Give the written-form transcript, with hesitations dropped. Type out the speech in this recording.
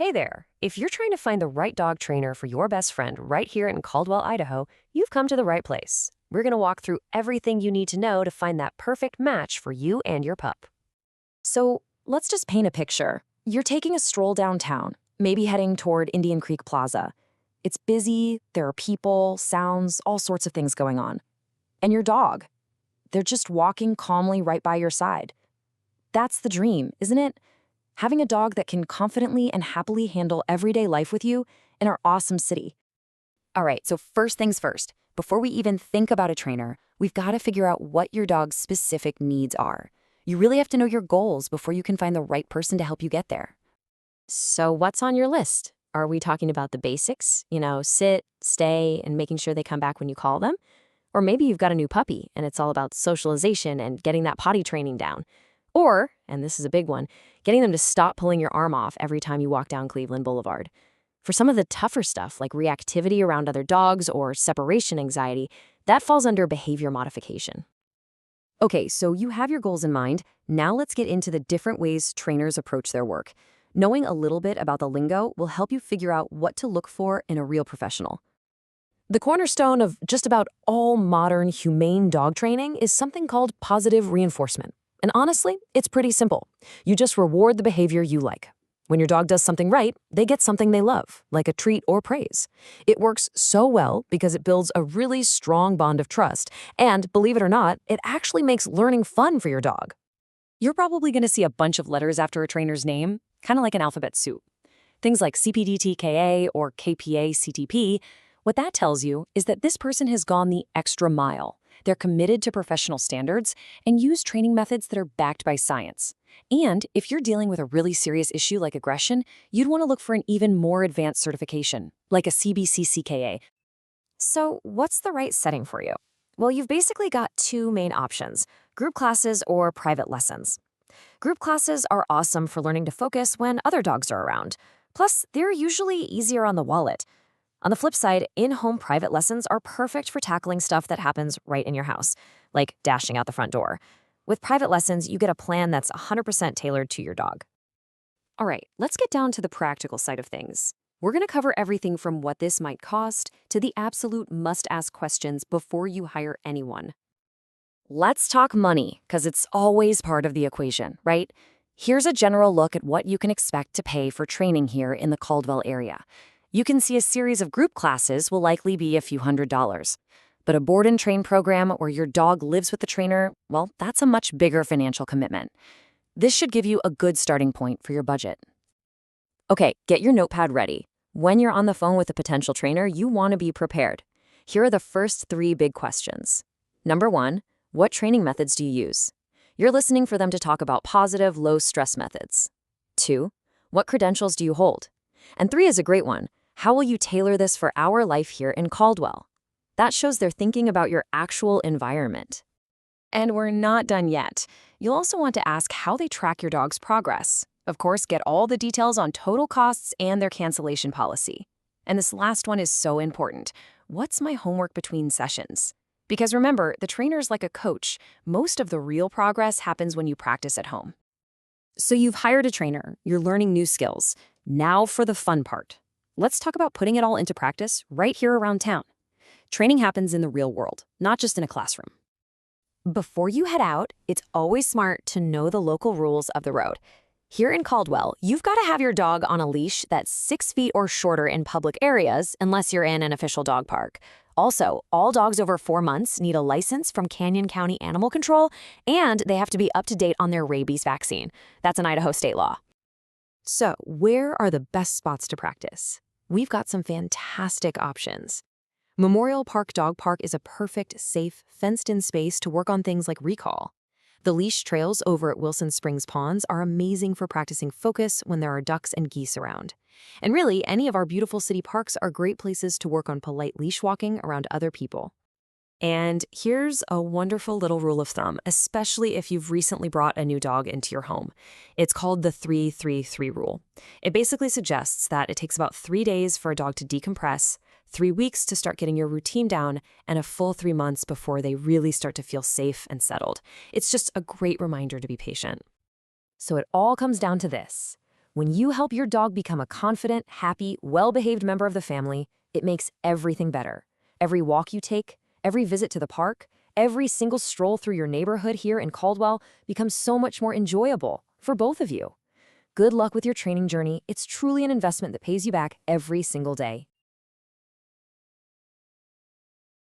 Hey there! If you're trying to find the right dog trainer for your best friend right here in Caldwell, Idaho, you've come to the right place. We're going to walk through everything you need to know to find that perfect match for you and your pup. So let's just paint a picture. You're taking a stroll downtown, maybe heading toward Indian Creek Plaza. It's busy, there are people, sounds, all sorts of things going on. And your dog, they're just walking calmly right by your side. That's the dream, isn't it? Having a dog that can confidently and happily handle everyday life with you in our awesome city. All right, so first things first, before we even think about a trainer, we've got to figure out what your dog's specific needs are. You really have to know your goals before you can find the right person to help you get there. So, what's on your list? Are we talking about the basics? Sit, stay, and making sure they come back when you call them? Or maybe you've got a new puppy and it's all about socialization and getting that potty training down. Or, and this is a big one, getting them to stop pulling your arm off every time you walk down Cleveland Boulevard. For some of the tougher stuff, like reactivity around other dogs or separation anxiety, that falls under behavior modification. Okay, so you have your goals in mind. Now let's get into the different ways trainers approach their work. Knowing a little bit about the lingo will help you figure out what to look for in a real professional. The cornerstone of just about all modern humane dog training is something called positive reinforcement. And honestly, it's pretty simple. You just reward the behavior you like. When your dog does something right, they get something they love, like a treat or praise. It works so well because it builds a really strong bond of trust. And believe it or not, it actually makes learning fun for your dog. You're probably going to see a bunch of letters after a trainer's name, kind of like an alphabet soup. Things like CPDTKA or KPA-CTP. What that tells you is that this person has gone the extra mile. They're committed to professional standards and use training methods that are backed by science. And if you're dealing with a really serious issue like aggression, you'd want to look for an even more advanced certification, like a CBCCKA. So what's the right setting for you? Well, you've basically got two main options: group classes or private lessons. Group classes are awesome for learning to focus when other dogs are around. Plus, they're usually easier on the wallet. On the flip side, in-home private lessons are perfect for tackling stuff that happens right in your house, like dashing out the front door. With private lessons, you get a plan that's 100% tailored to your dog. All right, let's get down to the practical side of things. We're going to cover everything from what this might cost to the absolute must-ask questions before you hire anyone. Let's talk money, because it's always part of the equation, right? Here's a general look at what you can expect to pay for training here in the Caldwell area. You can see a series of group classes will likely be a few $100s. But a board and train program where your dog lives with the trainer, well, that's a much bigger financial commitment. This should give you a good starting point for your budget. Okay, get your notepad ready. When you're on the phone with a potential trainer, you want to be prepared. Here are the first three big questions. Number one, what training methods do you use? You're listening for them to talk about positive, low-stress methods. 2, what credentials do you hold? And 3 is a great one. How will you tailor this for our life here in Caldwell? That shows they're thinking about your actual environment. And we're not done yet. You'll also want to ask how they track your dog's progress. Of course, get all the details on total costs and their cancellation policy. And this last one is so important. What's my homework between sessions? Because remember, the trainer's like a coach. Most of the real progress happens when you practice at home. So you've hired a trainer. You're learning new skills. Now for the fun part. Let's talk about putting it all into practice right here around town. Training happens in the real world, not just in a classroom. Before you head out, it's always smart to know the local rules of the road. Here in Caldwell, you've got to have your dog on a leash that's 6 feet or shorter in public areas unless you're in an official dog park. Also, all dogs over 4 months need a license from Canyon County Animal Control, and they have to be up to date on their rabies vaccine. That's an Idaho state law. So, where are the best spots to practice? We've got some fantastic options. Memorial Park Dog Park is a perfect, safe, fenced-in space to work on things like recall. The leash trails over at Wilson Springs Ponds are amazing for practicing focus when there are ducks and geese around. And really, any of our beautiful city parks are great places to work on polite leash walking around other people. And here's a wonderful little rule of thumb, especially if you've recently brought a new dog into your home. It's called the 3-3-3 rule. It basically suggests that it takes about 3 days for a dog to decompress, 3 weeks to start getting your routine down, and a full 3 months before they really start to feel safe and settled. It's just a great reminder to be patient. So it all comes down to this. When you help your dog become a confident, happy, well-behaved member of the family, it makes everything better. Every walk you take, every visit to the park, every single stroll through your neighborhood here in Caldwell becomes so much more enjoyable for both of you. Good luck with your training journey. It's truly an investment that pays you back every single day.